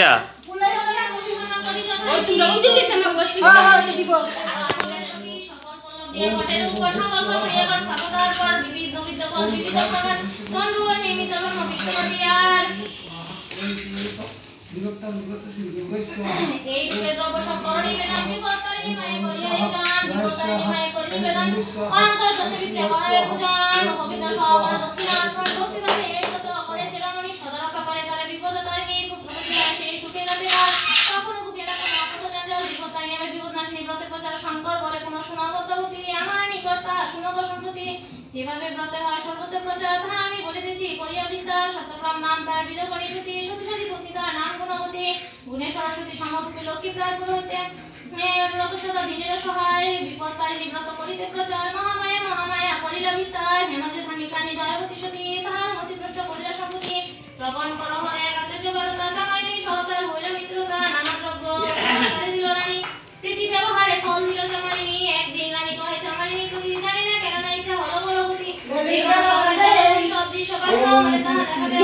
দিয়া যেভাবে ব্রতের হয় সর্বত্র প্রচার তা আমি বলে দিচ্ছি করিয়া বিস্তার সত্যক্রম নাম তার বিদ পরিণতি সত্যসাধী ভক্তি তার নাম গুণবতী গুণে সরস্বতী সমরূপী লক্ষ্মী প্রায় পুরোহিতে ব্রত সদা দিনের সহায় বিপদ তারিণী ব্রত করিতে প্রচার মহামায়া মহামায়া করিলা বিস্তার হেমজে ধানি কানি দয়াবতী সতী তাহার মতিভ্রষ্ট করিলা সম্পত্তি শ্রবণ কর হরে আচার্য বারতা জামাইনি সহতার হইল মিত্রতা নানা দ্রব্য দিল রানী প্রীতি ব্যবহারে ফল দিল জামাইনি একদিন রানী কহে জামাইনি প্রতি জানি না কেন না ইচ্ছা হলো বলো গতি সব দৃশ্য বাসনা হলে তাহা দেখাবে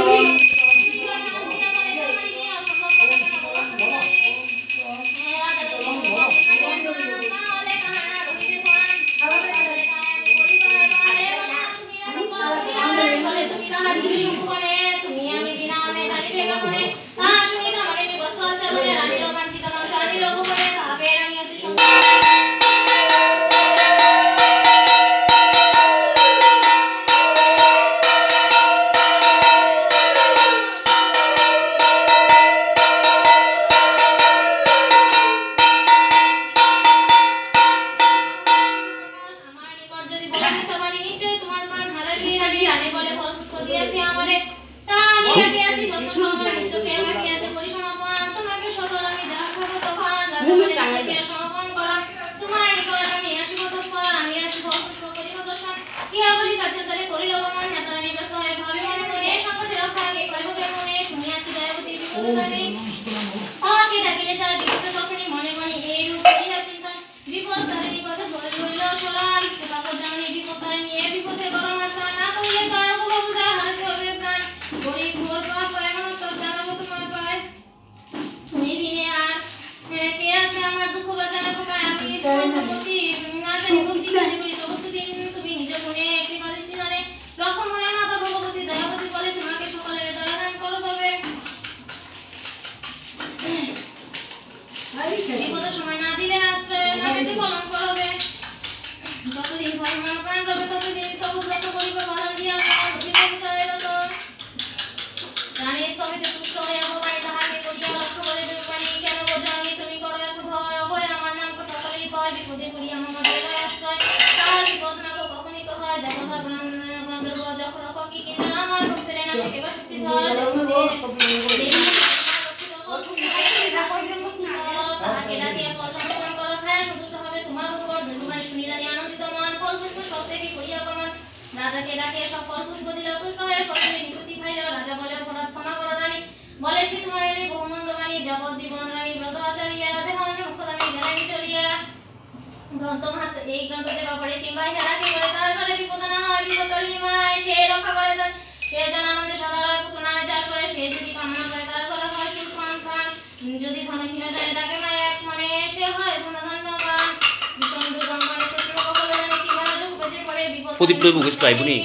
প্রদীপ লইব বুঝতে আইবনি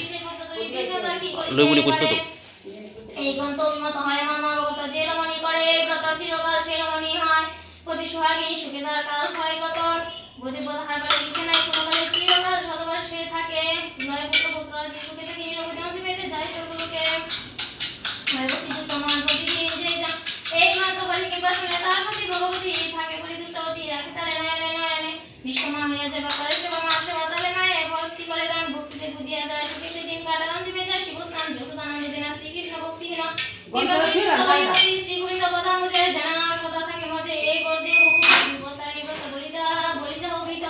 লইবনি বুঝতো তো এই গ্রন্থ অভিমত হয় আমার নবগত যে রমণী করে ব্রত চিরকাল সে রমণী হয় প্রতি সোহাগিনী সুখে তার কাল হয় গত গতি বোধার বাড়ি লিখে নাই কোনো কালে চিরকাল শতবার সে থাকে নয় পুত্র পুত্র যে সুখে থেকে নিরবধি অন্তি পেতে যায় সর্বলোকে ভগবতী তোমার প্রতিদিন যে একমাত্র বালিকে বাসনে তার প্রতি ভগবতী থাকে পরিদুষ্টবতী রাখে তারে নয়নে নয়নে নিষ্কমা হইয়া যাবা করে সেবা মাসে বাতালে মায়ে ভক্তি করে দান ভক্তিতে বুঝিয়া যায় সুখে সেদিন কাটাল অন্তিমে যায় শিবস্থান যশোদানন্দে দিনা শ্রীকৃষ্ণ ভক্তিহীন শ্রী গোবিন্দ পদা মুজে জানা সদা থাকে মজে এই বর্দে হুকুমতারি ব্রত বলি যাও বিত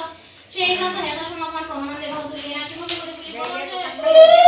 সেই গ্রন্থ হেতা সমাপন প্রমাণান্দে বহু তুলিয়া শিবকে করে